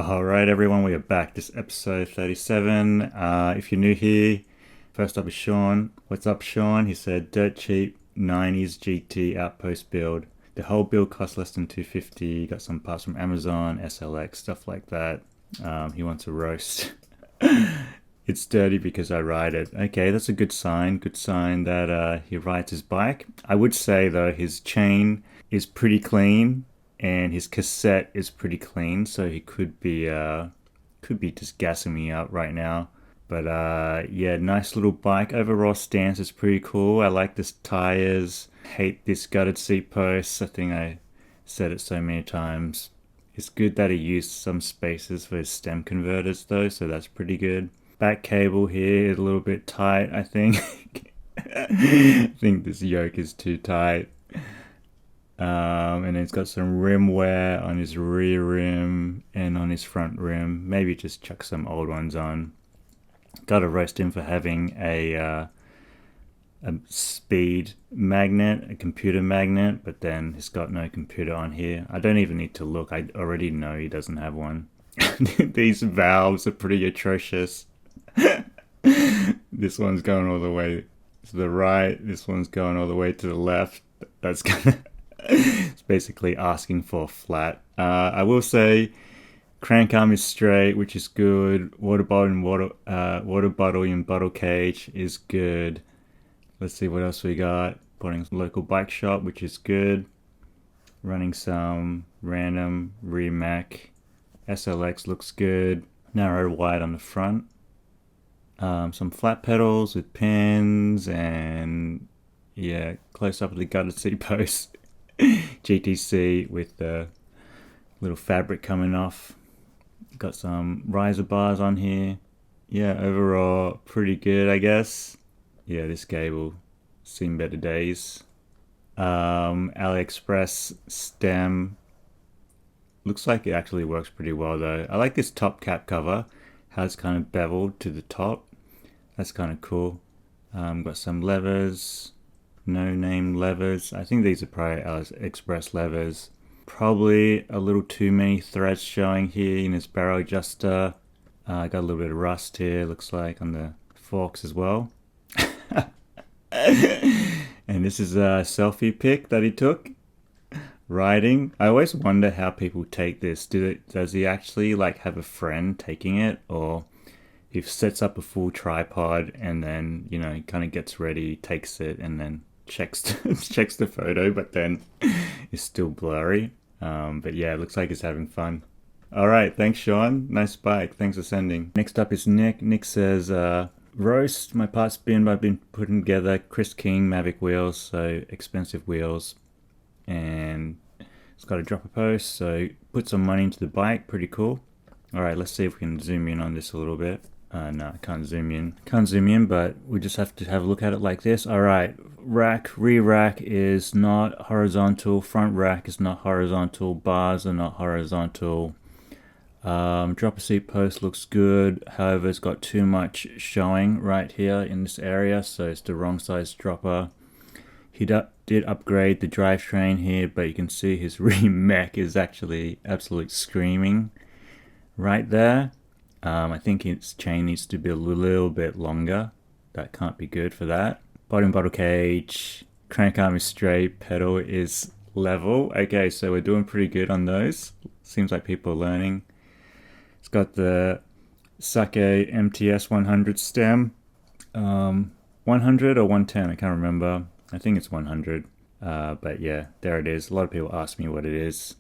All right, everyone, we are back. This is episode 37. If you're new here, first up is Sean. What's up, Sean? He said, dirt cheap 90s GT outpost build. The whole build costs less than $250. Got some parts from Amazon, SLX, stuff like that. He wants a roast. It's dirty because I ride it. Okay, that's a good sign. Good sign that he rides his bike. I would say, though, his chain is pretty clean. And his cassette is pretty clean, so he could be just gassing me up right now. But yeah, nice little bike. Overall stance is pretty cool. I like this tires. Hate this gutted seat posts. I think I said it so many times. It's good that he used some spaces for his stem converters though, so that's pretty good. Back cable here is a little bit tight, I think. I think this yoke is too tight. And then it's got some rim wear on his rear rim and on his front rim. Maybe just chuck some old ones on. Got to roast him for having a speed magnet, a computer magnet, but then he's got no computer on here. I don't even need to look. I already know he doesn't have one. These valves are pretty atrocious. This one's going all the way to the right. This one's going all the way to the left. That's gonna... It's basically asking for a flat. I will say crank arm is straight, which is good. Water bottle and bottle cage is good. Let's see what else we got. Buying some local bike shop, which is good. Running some random Remac. SLX looks good. Narrow wide on the front. Some flat pedals with pins and yeah, close up of the gutted seat post. GTC with the little fabric coming off. Got some riser bars on here. Yeah, overall pretty good, I guess. Yeah, this cable seen better days. AliExpress stem. Looks like it actually works pretty well though. I like this top cap cover. How it's kind of beveled to the top. That's kind of cool. Got some levers. No name levers. I think these are probably AliExpress levers. Probably a little too many threads showing here in this barrel adjuster. Got a little bit of rust here, looks like, on the forks as well. And this is a selfie pic that he took riding. I always wonder how people take this. Does he actually like have a friend taking it, or he sets up a full tripod and then, you know, kind of gets ready, takes it, and then checks the photo, but then it's still blurry. But yeah, it looks like he's having fun. All right, thanks, Sean. Nice bike. Thanks for sending. Next up is Nick. Nick says, roast my parts bin I've been putting together. Chris King Mavic wheels, so expensive wheels, and it's got a dropper post, so put some money into the bike. Pretty cool. All right, let's see if we can zoom in on this a little bit. No, I can't zoom in, but we just have to have a look at it like this. All right, rear rack is not horizontal, front rack is not horizontal, bars are not horizontal. Dropper seat post looks good, however it's got too much showing right here in this area, so it's the wrong size dropper. He did upgrade the drivetrain here, but you can see his rear mech is actually absolutely screaming right there. I think its chain needs to be a little bit longer. That can't be good for that. Bottom bottle cage, crank arm is straight, pedal is level. Okay, so we're doing pretty good on those. Seems like people are learning. It's got the Sake MTS 100 stem. 100 or 110, I can't remember. I think it's 100. But yeah, there it is. A lot of people ask me what it is.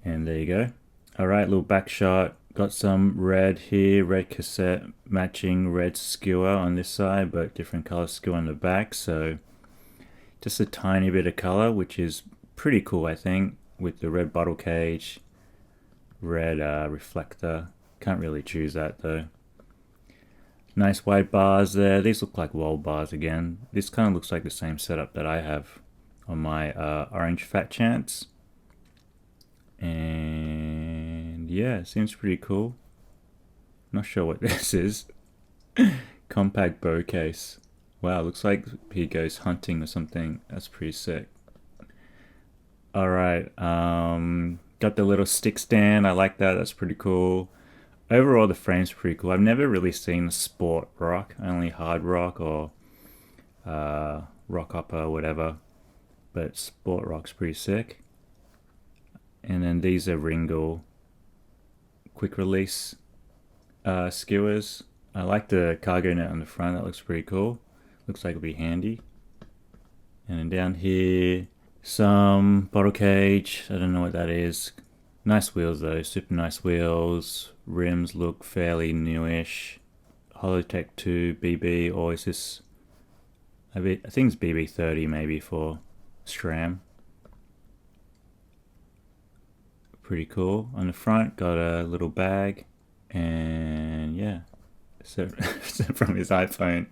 And there you go. Alright, little back shot. Got some red here, red cassette matching red skewer on this side, but different color skewer on the back. So just a tiny bit of color, which is pretty cool, I think, with the red bottle cage, red reflector. Can't really choose that though. Nice white bars there. These look like wall bars again. This kind of looks like the same setup that I have on my orange Fat Chance. And yeah, seems pretty cool. Not sure what this is. Compact bow case. Wow, looks like he goes hunting or something. That's pretty sick. Alright, got the little stick stand. I like that. That's pretty cool. Overall, the frame's pretty cool. I've never really seen sport rock, only hard rock or rock upper or whatever. But sport rock's pretty sick. And then these are Ringle quick release skewers. I like the cargo net on the front. That looks pretty cool. Looks like it'll be handy. And then down here, some bottle cage. I don't know what that is. Nice wheels though, super nice wheels. Rims look fairly newish. Holotech 2 BB, or is this? I think it's BB30 maybe for SRAM. Pretty cool. On the front, got a little bag, and yeah, so from his iPhone.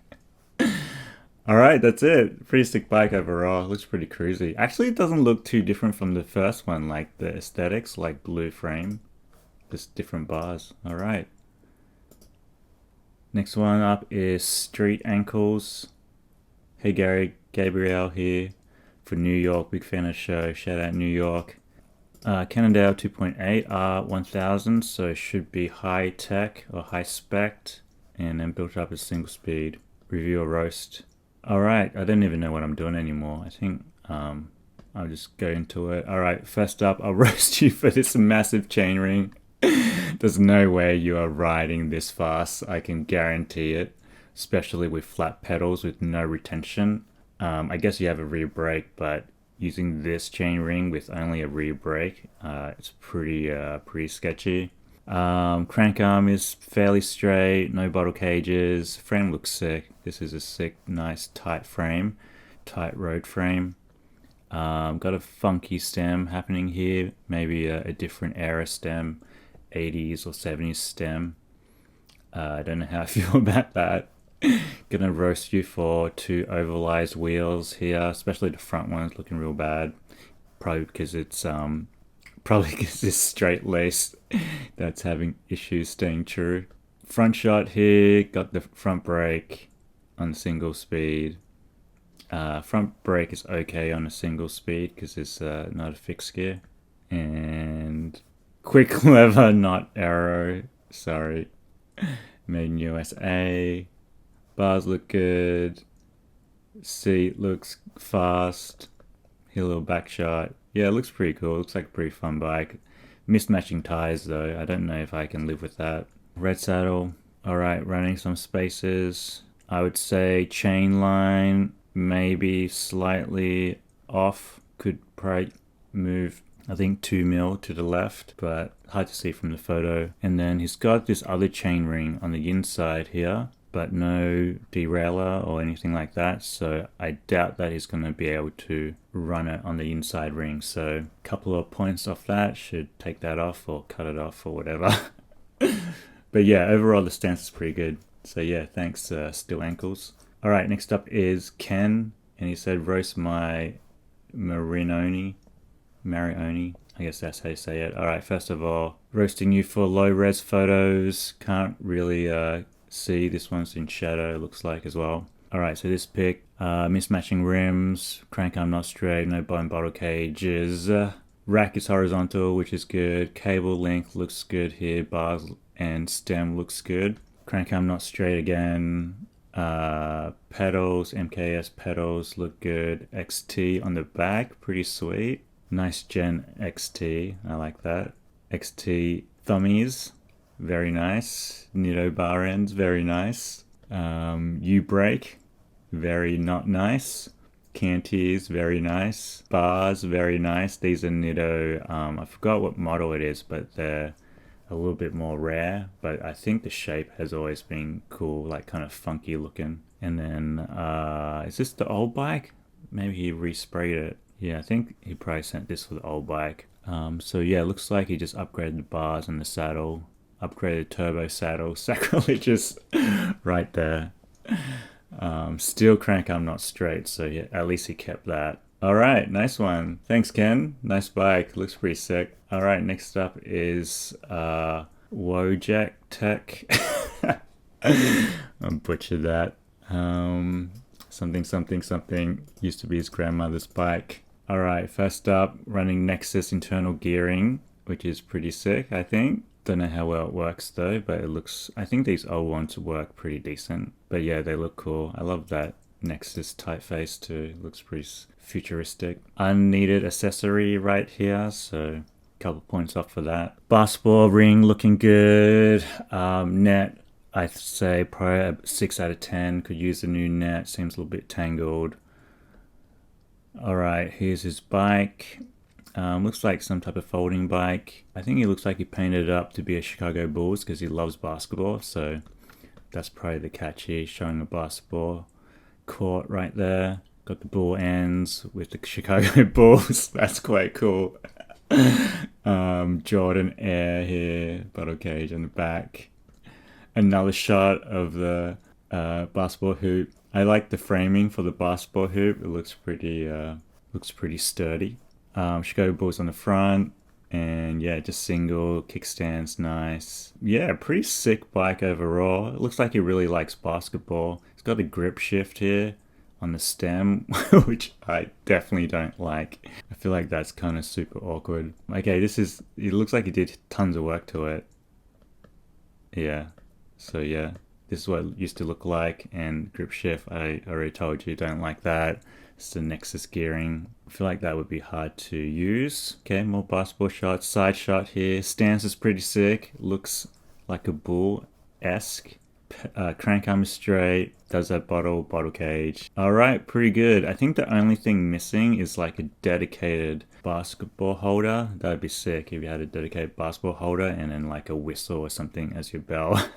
Alright, that's it. Pretty sick bike overall. Looks pretty cruisy. Actually, it doesn't look too different from the first one, like the aesthetics, like blue frame. Just different bars. Alright. Next one up is Street Ankles. Hey Gary, Gabriel here for New York. Big fan of the show. Shout out New York. Cannondale 2.8 R1000, so it should be high tech or high spec, and then built up as single speed. Review a roast. Alright, I don't even know what I'm doing anymore. I think I'll just go into it. Alright, first up, I'll roast you for this massive chainring. There's no way you are riding this fast, I can guarantee it. Especially with flat pedals with no retention. I guess you have a rear brake, but using this chainring with only a rear brake, it's pretty sketchy. Crank arm is fairly straight, no bottle cages. Frame looks sick. This is a sick, nice, tight frame, tight road frame. Got a funky stem happening here, maybe a different era stem, 80s or 70s stem. I don't know how I feel about that. Gonna roast you for 2 ovalized wheels here, especially the front one's looking real bad. Probably because it's straight lace that's having issues staying true. Front shot here, got the front brake on single speed. Front brake is okay on a single speed because it's not a fixed gear. And quick lever, not arrow, sorry. Made in USA. Bars look good. Seat looks fast. Here a little back shot. Yeah, it looks pretty cool. Looks like a pretty fun bike. Mismatching tires though. I don't know if I can live with that. Red saddle. Alright, running some spaces. I would say chain line maybe slightly off. Could probably move, I think 2 mil to the left, but hard to see from the photo. And then he's got this other chain ring on the inside here, but no derailleur or anything like that, so I doubt that he's going to be able to run it on the inside ring. So a couple of points off that should take that off or cut it off or whatever. But yeah, overall the stance is pretty good. So yeah, thanks Still Ankles. Alright, next up is Ken, and he said roast my Marioni, I guess that's how you say it. Alright, first of all, roasting you for low res photos. Can't really see, this one's in shadow, looks like as well. Alright, so this pic, mismatching rims, crank arm not straight, no bottle cages. Rack is horizontal, which is good. Cable length looks good here. Bars and stem looks good. Crank arm not straight again. Pedals, MKS pedals look good. XT on the back, pretty sweet. Nice Gen XT, I like that. XT thummies. Very nice. Nitto bar ends, very nice. U-brake, very not nice. Cantiers, very nice. Bars, very nice. These are Nitto, I forgot what model it is, but they're a little bit more rare. But I think the shape has always been cool, like kind of funky looking. And then, is this the old bike? Maybe he resprayed it. Yeah, I think he probably sent this for the old bike. So yeah, looks like he just upgraded the bars and the saddle. Upgraded turbo saddle, sacrilegious right there. Steel crank arm not straight, so yeah, at least he kept that. Alright, nice one. Thanks Ken, nice bike, looks pretty sick. Alright, next up is Wojak Tech. I butchered that. Something used to be his grandmother's bike. Alright, first up, running Nexus internal gearing, which is pretty sick, I think. Don't know how well it works though, but it looks, I think these old ones work pretty decent. But yeah, they look cool. I love that Nexus typeface too. Looks pretty futuristic. Unneeded accessory right here, so couple points off for that. Basketball ring looking good. Net, I'd say probably a 6 out of 10. Could use the new net. Seems a little bit tangled. Alright, here's his bike. Looks like some type of folding bike. I think he looks like he painted it up to be a Chicago Bulls because he loves basketball. So that's probably the catch here, showing a basketball court right there. Got the bull ends with the Chicago Bulls. That's quite cool. Jordan Air here, bottle cage on the back. Another shot of the basketball hoop. I like the framing for the basketball hoop. It looks pretty sturdy. Chicago Bulls on the front, and yeah, just single kickstands, nice. Yeah, pretty sick bike overall. It looks like he really likes basketball. It's got a grip shift here on the stem, which I definitely don't like. I feel like that's kind of super awkward. Okay, it looks like he did tons of work to it. Yeah, so yeah, this is what it used to look like. And grip shift, I already told you, don't like that. It's the Nexus gearing. I feel like that would be hard to use. Okay, more basketball shots. Side shot here. Stance is pretty sick. Looks like a bull-esque. Crank arm is straight. Does that bottle cage. Alright, pretty good. I think the only thing missing is like a dedicated basketball holder. That would be sick if you had a dedicated basketball holder and then like a whistle or something as your bell.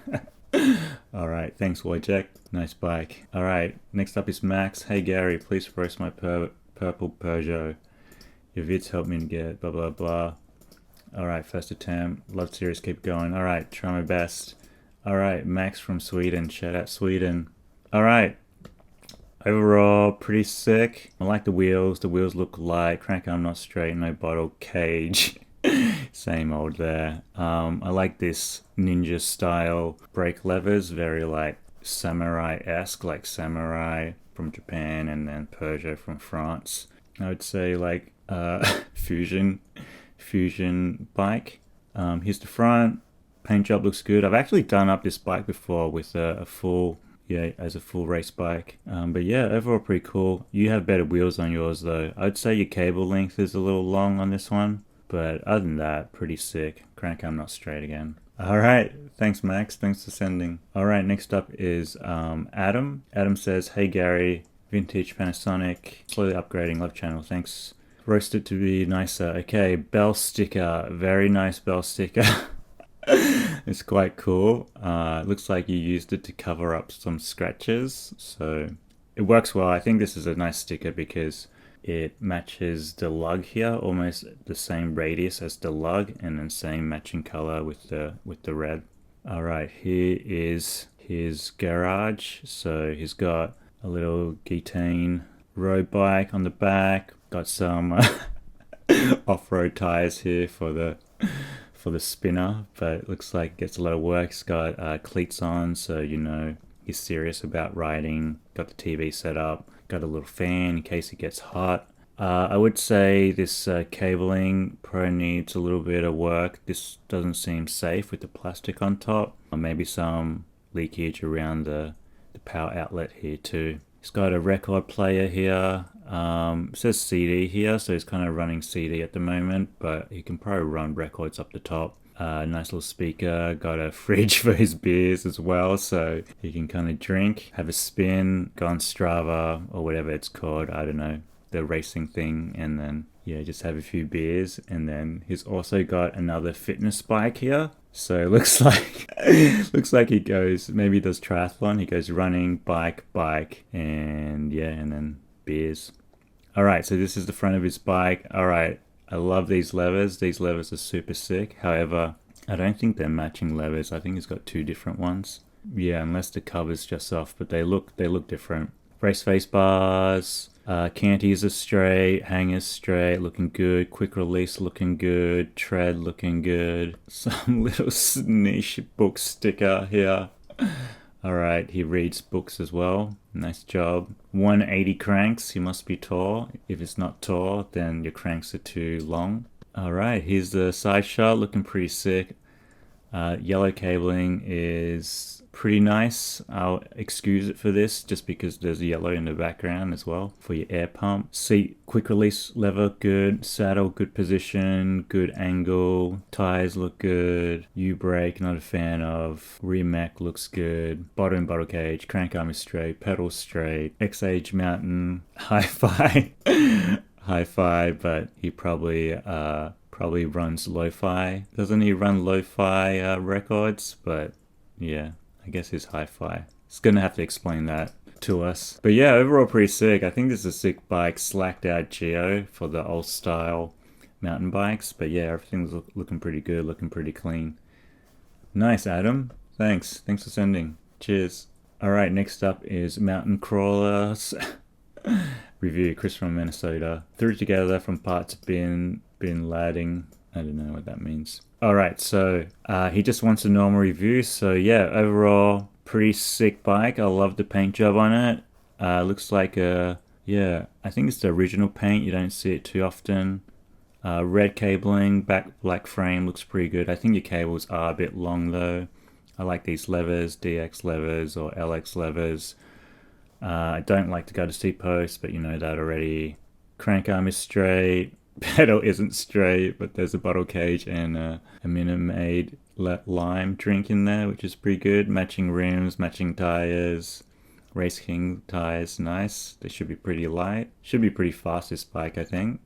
Alright, thanks Wojciech. Nice bike. Alright, next up is Max. Hey Gary, please roast my purple Peugeot. Your vids help me get blah blah blah. Alright, first attempt. Love series, keep going. Alright, try my best. Alright, Max from Sweden. Shout out Sweden. Alright. Overall, pretty sick. I like the wheels. The wheels look light. Crank arm not straight. No bottle cage. Same old there. I like this ninja style brake levers. Very like samurai-esque. Like samurai from Japan and then Peugeot from France. I would say like fusion bike. Here's the front. Paint job looks good. I've actually done up this bike before with a full race bike. But yeah, overall pretty cool. You have better wheels on yours though. I'd say your cable length is a little long on this one. But other than that, pretty sick. Crank arm not straight again. Alright, thanks Max. Thanks for sending. Alright, next up is Adam. Adam says, hey Gary, vintage Panasonic. Slowly upgrading, love channel, thanks. Roasted to be nicer. Okay, bell sticker. Very nice bell sticker. It's quite cool. Looks like you used it to cover up some scratches, so it works well. I think this is a nice sticker because it matches the lug here, almost the same radius as the lug, and then same matching color with the red. All right, here is his garage. So he's got a little Gitane road bike on the back. Got some off-road tires here for the spinner, but it looks like it gets a lot of work. It's got cleats on, so you know he's serious about riding. Got the TV set up. Got a little fan in case it gets hot. I would say this cabling probably needs a little bit of work. This doesn't seem safe with the plastic on top. Or maybe some leakage around the power outlet here too. It's got a record player here. It says CD here, so it's kind of running CD at the moment, but you can probably run records up the top. Nice little speaker. Got a fridge for his beers as well, so he can kind of drink, have a spin, go on Strava or whatever it's called, I don't know, the racing thing, and then yeah, just have a few beers. And then he's also got another fitness bike here, so it looks like he goes, maybe he does triathlon. He goes running, bike, and yeah, and then beers. All right, so this is the front of his bike. All right, I love these levers. These levers are super sick. However, I don't think they're matching levers. I think he's got two different ones. Yeah, unless the cover's just off, but they look different. Race face bars, canties are straight, hangers straight, looking good. Quick release looking good. Tread looking good. Some little niche book sticker here. All right, he reads books as well. Nice job. 180 cranks. He must be tall. If it's not tall, then your cranks are too long. All right, here's the side shot, looking pretty sick. Yellow cabling is pretty nice. I'll excuse it for this just because there's yellow in the background as well for your air pump. Seat quick release lever, good. Saddle, good position, good angle. Tires look good. U-brake, not a fan of. Rear mech looks good. Bottom bottle cage, crank arm is straight, pedals straight. X-Age mountain, hi-fi. Hi-fi, but he probably runs lo-fi. Doesn't he run lo-fi records? But yeah, I guess he's hi-fi. He's gonna have to explain that to us. But yeah, overall pretty sick. I think this is a sick bike, slacked out geo for the old style mountain bikes. But yeah, everything's looking pretty good, looking pretty clean. Nice, Adam. Thanks for sending. Cheers. All right, next up is Mountain Crawlers review. Chris from Minnesota. Threw together from parts bin ladding. I don't know what that means. All right, so he just wants a normal review. So yeah, overall pretty sick bike. I love the paint job on it. Looks like I think it's the original paint. You don't see it too often. Red cabling, black frame, looks pretty good. I think your cables are a bit long though. I like these levers, DX levers or LX levers. I don't like to go to seat posts, but you know that already. Crank arm is straight. Pedal isn't straight, but there's a bottle cage and a Minute Maid lime drink in there, which is pretty good. Matching rims, matching tires. Race King tires, nice. They should be pretty light. Should be pretty fast, this bike, I think.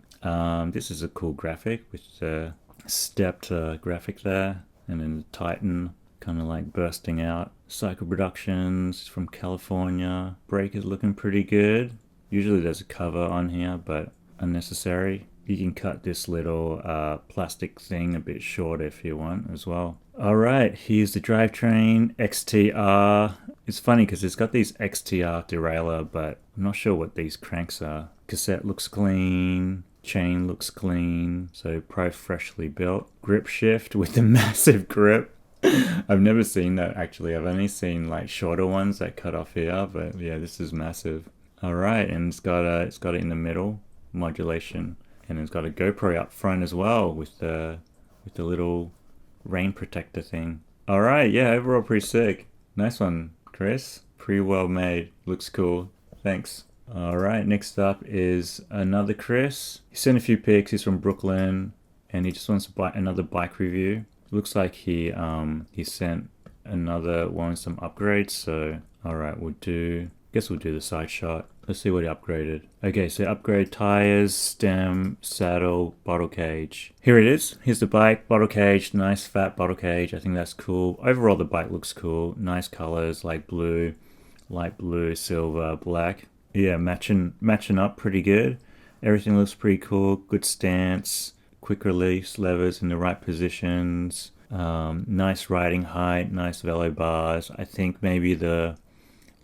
This is a cool graphic with the stepped graphic there. And then the Titan kind of like bursting out. Cycle Productions from California. Brake is looking pretty good. Usually there's a cover on here, but unnecessary. You can cut this little plastic thing a bit short if you want as well. Alright, here's the drivetrain, XTR. It's funny because it's got these XTR derailleur, but I'm not sure what these cranks are. Cassette looks clean, chain looks clean, so probably freshly built. Grip shift with the massive grip. I've never seen that actually. I've only seen like shorter ones that cut off here, but yeah, this is massive. Alright, and it's got it in the middle, modulation. And it's got a GoPro up front as well with the little rain protector thing. Alright, yeah, overall pretty sick. Nice one, Chris. Pretty well made. Looks cool. Thanks. Alright, next up is another Chris. He sent a few pics. He's from Brooklyn and he just wants another bike review. Looks like he sent another one, some upgrades. So alright, we'll do the side shot. Let's see what he upgraded. Okay, so upgrade tires, stem, saddle, bottle cage. Here it is. Here's the bike, bottle cage, nice fat bottle cage. I think that's cool. Overall, the bike looks cool. Nice colors like blue, light blue, silver, black. Yeah, matching up pretty good. Everything looks pretty cool. Good stance, quick release levers in the right positions. Nice riding height, nice velo bars. I think maybe the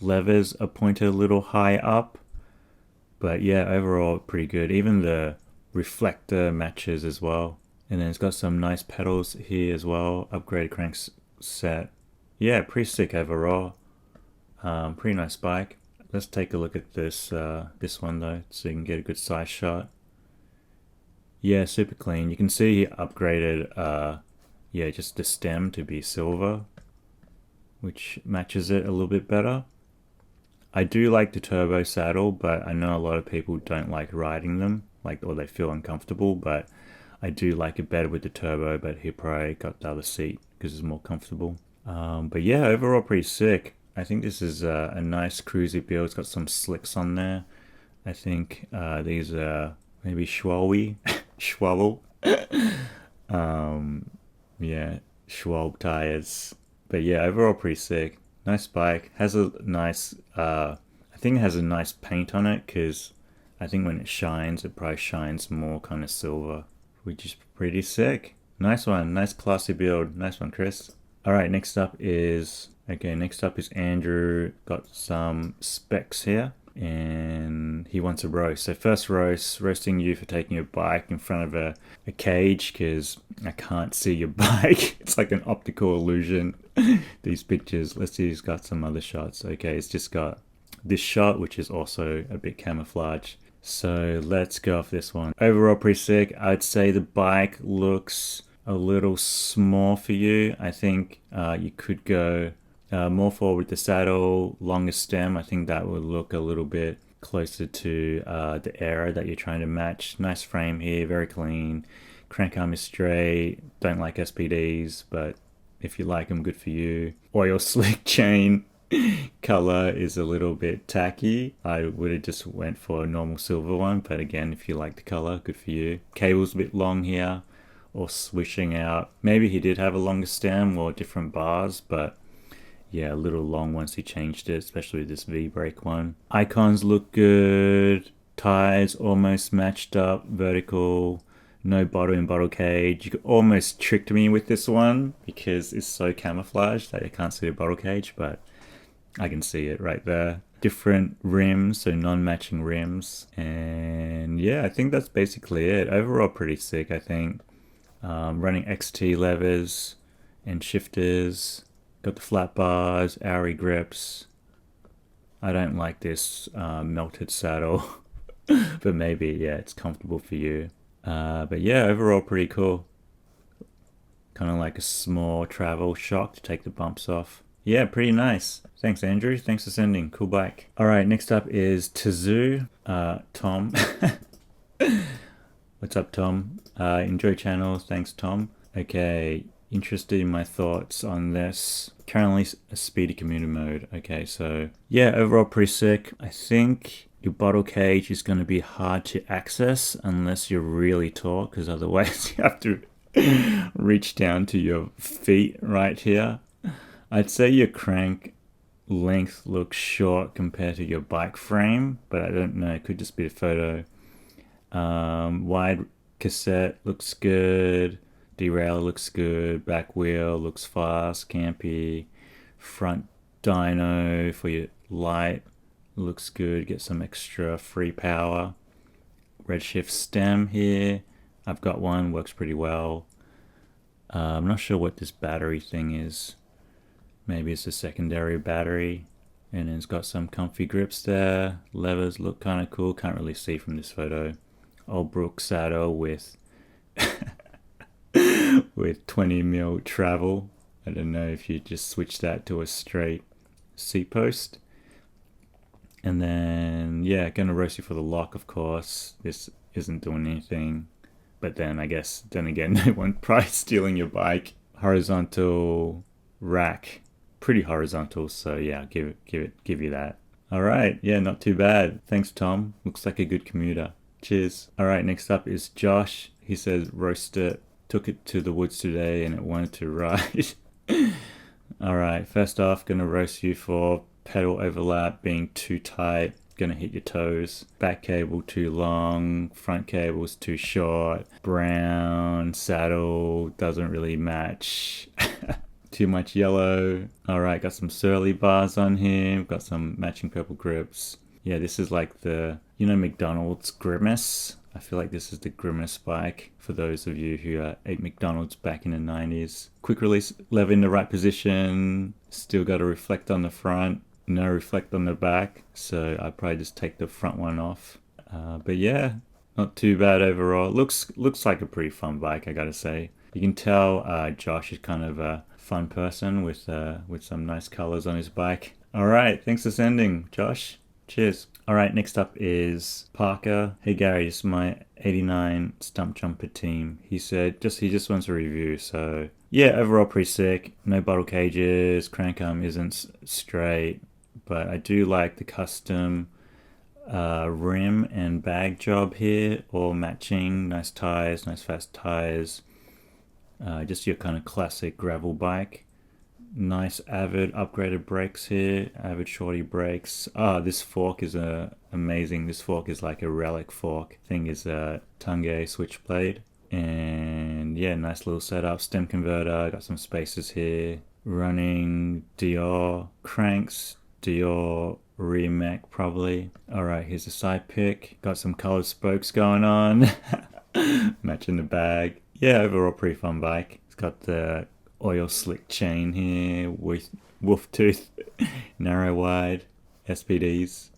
levers are pointed a little high up, but yeah, overall pretty good. Even the reflector matches as well. And then it's got some nice pedals here as well. Upgraded crank set. Yeah, pretty sick overall. Pretty nice bike. Let's take a look at this one though, so you can get a good size shot. Yeah, super clean. You can see he upgraded just the stem to be silver, which matches it a little bit better. I do like the turbo saddle, but I know a lot of people don't like riding them, or they feel uncomfortable, but I do like it better with the turbo, but he probably got the other seat because it's more comfortable. But yeah, overall pretty sick. I think this is a nice cruisy build. It's got some slicks on there. I think these are maybe Schwalbe. Yeah, Schwalbe tires. But yeah, overall pretty sick. Nice bike. Has a nice, I think it has a nice paint on it because I think when it shines, it probably shines more kind of silver, which is pretty sick. Nice one. Nice classy build. Nice one, Chris. All right, next up is Andrew. Got some specs here and he wants a roast. So first roasting you for taking your bike in front of a cage because I can't see your bike. It's like an optical illusion, these pictures. Let's see, he's got some other shots. Okay, it's just got this shot, which is also a bit camouflage. So let's go off this one. Overall pretty sick. I'd say the bike looks a little small for you. I think you could go more forward with the saddle, longer stem. I think that would look a little bit closer to the era that you're trying to match. Nice frame here, very clean. Crank arm is straight. Don't like SPDs, but if you like them, good for you. Oil slick chain color is a little bit tacky. I would have just went for a normal silver one, but again, if you like the color, good for you. Cable's a bit long here, or swishing out. Maybe he did have a longer stem or different bars, but yeah, a little long once he changed it, especially with this V-brake one. Icons look good. Tires almost matched up, vertical. No bottle in bottle cage. You almost tricked me with this one because it's so camouflaged that you can't see the bottle cage, but I can see it right there. Different rims, so non-matching rims. And yeah, I think that's basically it. Overall, pretty sick, I think. Running XT levers and shifters. Got the flat bars, Auri grips. I don't like this melted saddle, but maybe, yeah, it's comfortable for you. But yeah, overall pretty cool. Kind of like a small travel shock to take the bumps off. Yeah, pretty nice. Thanks, Andrew. Thanks for sending. Cool bike. All right, next up is Tazoo. Tom. What's up, Tom? Enjoy channel. Thanks, Tom. Okay, interested in my thoughts on this. Currently a speedy commuter mode. Okay, so yeah, overall pretty sick. I think your bottle cage is going to be hard to access unless you're really tall, because otherwise you have to reach down to your feet right here. I'd say your crank length looks short compared to your bike frame, but I don't know. It could just be the photo. Wide cassette looks good. Derailleur looks good. Back wheel looks fast, campy. Front dyno for your light looks good. Get some extra free power. Redshift stem here. I've got one, works pretty well. I'm not sure what this battery thing is. Maybe it's a secondary battery. And it's got some comfy grips there. Levers look kind of cool. Can't really see from this photo. Old Brook saddle with with 20mm travel. I don't know if you just switch that to a straight seat post. And then, yeah, gonna roast you for the lock, of course. This isn't doing anything. But then I guess, then again, no one probably stealing your bike. Horizontal rack. Pretty horizontal, so yeah, give you that. All right, yeah, not too bad. Thanks, Tom. Looks like a good commuter. Cheers. All right, next up is Josh. He says, roast it. Took it to the woods today and it wanted to ride. All right, first off, gonna roast you for pedal overlap being too tight. Gonna hit your toes. Back cable too long. Front cable's too short. Brown saddle doesn't really match. Too much yellow. Alright, got some surly bars on here. Got some matching purple grips. Yeah, this is like the, you know, McDonald's Grimace. I feel like this is the Grimace bike for those of you who ate McDonald's back in the 90s. Quick release lever in the right position. Still got to reflect on the front. No reflect on the back. So I'd probably just take the front one off. But yeah, not too bad overall. Looks like a pretty fun bike, I gotta say. You can tell Josh is kind of a fun person with some nice colors on his bike. All right, thanks for sending, Josh. Cheers. All right, next up is Parker. Hey Gary, this is my 89 stump jumper team. He said he just wants a review. So yeah, overall pretty sick. No bottle cages. Crank arm isn't straight, but I do like the custom rim and bag job here, all matching. Nice tires, nice fast tires. Just your kind of classic gravel bike. Nice Avid upgraded brakes here. Avid shorty brakes. This fork is amazing. This fork is like a relic fork. Thing is a Tange switchblade. And yeah, nice little setup. Stem converter. Got some spacers here. Running Dior cranks. Dior rear mech probably. Alright, here's a side pick. Got some colored spokes going on. Matching the bag. Yeah, overall pretty fun bike. It's got the oil slick chain here with wolf tooth, narrow wide, SPDs.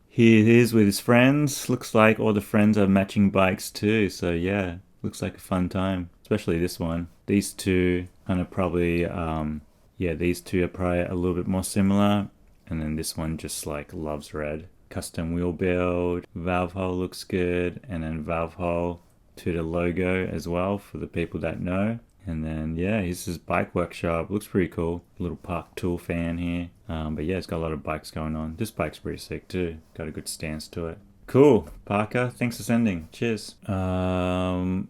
Here he is with his friends. Looks like all the friends are matching bikes too. So yeah, Looks like a fun time, especially this one. These two kind of probably, yeah, these two are probably a little bit more similar. And then this one just like loves red. Custom wheel build, valve hole looks good, and then valve hole to the logo as well for the people that know. And then yeah, here's his bike workshop. Looks pretty cool. Little park tool fan here. But yeah, it's got a lot of bikes going on. This bike's pretty sick too. Got a good stance to it. Cool, Parker. Thanks for sending. Cheers. Mountain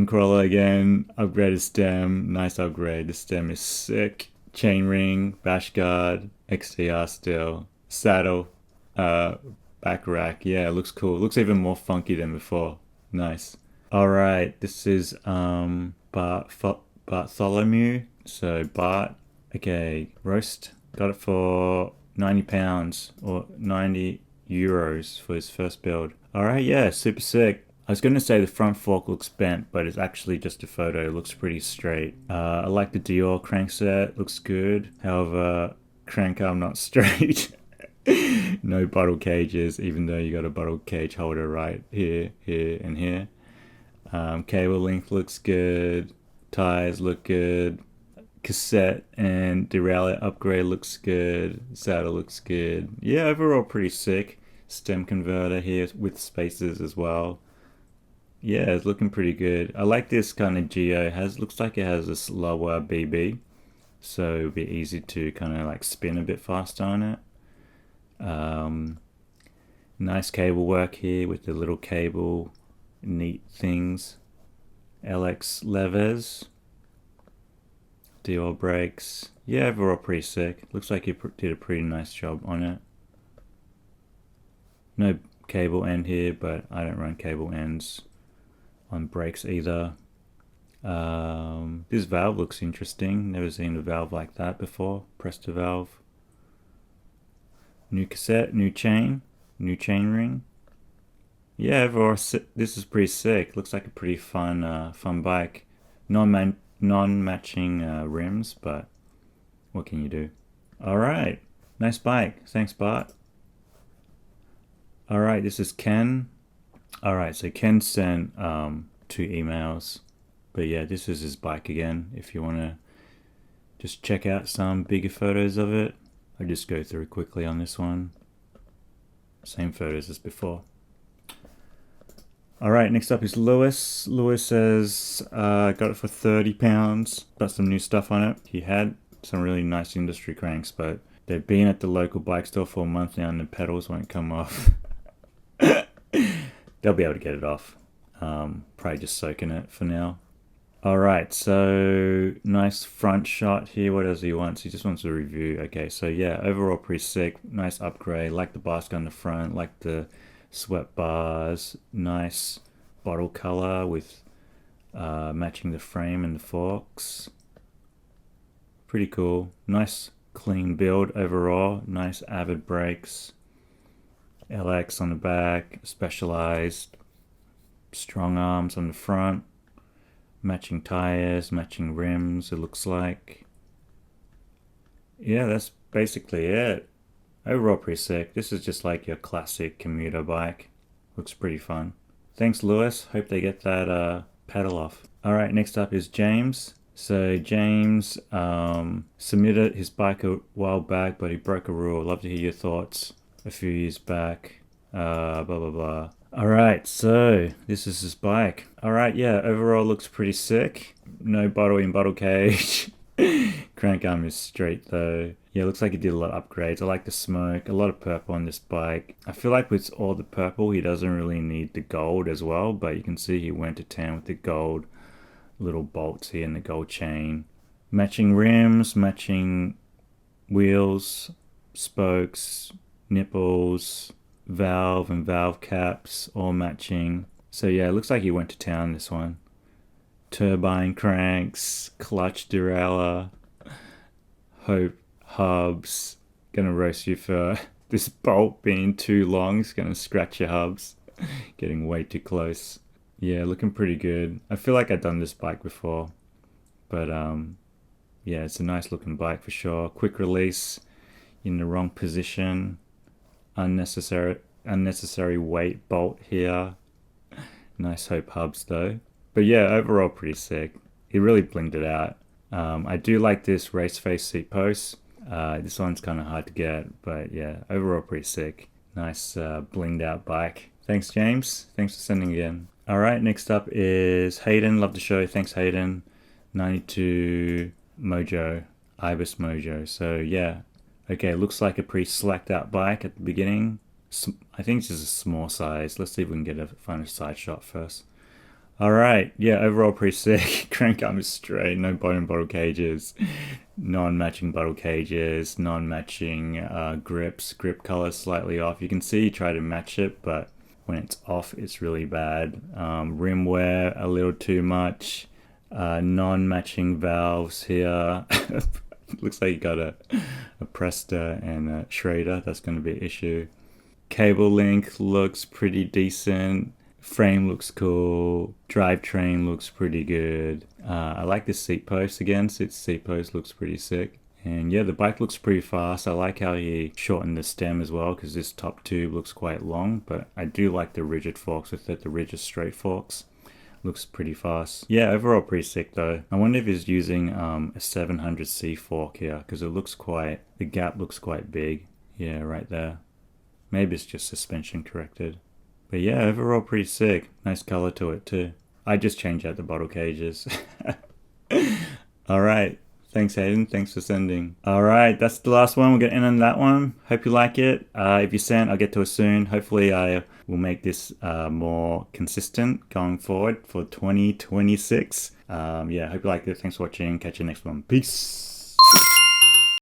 crawler again. Upgraded stem. Nice upgrade. The stem is sick. Chainring, bash guard, XDR still, saddle, back rack. Yeah, it looks cool. It looks even more funky than before. Nice. All right, this is Bartholomew. So Bart, okay, roast. Got it for £90 or €90 for his first build. All right, yeah, super sick. I was going to say the front fork looks bent, but it's actually just a photo. It looks pretty straight. I like the Dior crankset. Looks good. However, crank arm not straight. No bottle cages, even though you got a bottle cage holder right here, here, and here. Cable length looks good. Tires look good. Cassette and derailleur upgrade looks good. Saddle looks good. Yeah, overall pretty sick. Stem converter here with spacers as well. Yeah, it's looking pretty good. I like this kind of geo. Looks like it has a slower BB, so it'll be easy to kind of like spin a bit faster on it. Nice cable work here with the little cable, neat things. LX levers, Dior brakes. Yeah, overall pretty sick. Looks like he did a pretty nice job on it. No cable end here, but I don't run cable ends on brakes either. This valve looks interesting. Never seen a valve like that before. Press to valve. New cassette, new chain ring. Yeah, overall this is pretty sick. Looks like a pretty fun bike. Non-matching rims, but what can you do? All right, nice bike. Thanks, Bart. All right, this is Ken. All right, so Ken sent 2 emails, but yeah, this is his bike again. If you want to just check out some bigger photos of it, I'll just go through quickly on this one. Same photos as before. All right, next up is Lewis. Lewis says, got it for £30. Got some new stuff on it. He had some really nice industry cranks, but they've been at the local bike store for a month now and the pedals won't come off. They'll be able to get it off. Probably just soaking it for now. All right, so nice front shot here. What does he want? He just wants a review. Okay, so yeah, overall pretty sick. Nice upgrade. Like the basket on the front, like the swept bars. Nice bottle color with matching the frame and the forks. Pretty cool. Nice clean build overall. Nice Avid brakes. LX on the back. Specialized. Strong arms on the front. Matching tires, matching rims, it looks like. Yeah, that's basically it. Overall pretty sick. This is just like your classic commuter bike. Looks pretty fun. Thanks, Lewis. Hope they get that pedal off. Alright, next up is James. So James submitted his bike a while back, but he broke a rule. Love to hear your thoughts. A few years back. Blah, blah, blah. Alright, so this is his bike. Alright, yeah, overall looks pretty sick. No bottle in bottle cage. Crank arm is straight though. Yeah, looks like he did a lot of upgrades. I like the smoke. A lot of purple on this bike. I feel like with all the purple, he doesn't really need the gold as well, but you can see he went to town with the gold little bolts here and the gold chain. Matching rims, matching wheels, spokes, nipples, valve and valve caps all matching. So yeah, it looks like he went to town this one. Turbine cranks, clutch derailleur, hope hubs. Gonna roast you for this bolt being too long. It's gonna scratch your hubs. Getting way too close. Yeah, looking pretty good. I feel like I've done this bike before, but yeah, it's a nice looking bike for sure. Quick release in the wrong position. Unnecessary unnecessary weight bolt here. Nice hope hubs though. But yeah, overall pretty sick. He really blinged it out. I do like this race face seat post. This one's kind of hard to get, but yeah, overall pretty sick. Nice blinged out bike. Thanks, James. Thanks for sending again. All right, next up is Hayden. Love the show. Thanks, Hayden. 92 Mojo, Ibis Mojo. So yeah, okay, looks like a pretty slacked out bike at the beginning. I think it's just a small size. Let's see if we can find a side shot first. All right, yeah, overall pretty sick. Crank arm is straight, no bottom bottle cages, non-matching bottle cages, non-matching grips, grip color slightly off. You can see you try to match it, but when it's off, it's really bad. Rim wear a little too much. Non-matching valves here. Looks like you got a Presta and a Schrader. That's going to be an issue. Cable link looks pretty decent. Frame looks cool. Drivetrain looks pretty good. I like this seat post again. Seat post looks pretty sick. And yeah, the bike looks pretty fast. I like how he shortened the stem as well, because this top tube looks quite long. But I do like the rigid forks with it, the rigid straight forks. Looks pretty fast. Yeah, overall pretty sick though. I wonder if he's using a 700C fork here, because the gap looks quite big. Yeah, right there. Maybe it's just suspension corrected. But yeah, overall pretty sick. Nice color to it too. I just changed out the bottle cages. Alright. Thanks, Hayden. Thanks for sending. Alright, that's the last one. We're going to end on that one. Hope you like it. If you sent, I'll get to it soon. Hopefully I will make this more consistent going forward for 2026. Yeah, hope you like it. Thanks for watching. Catch you next one. Peace.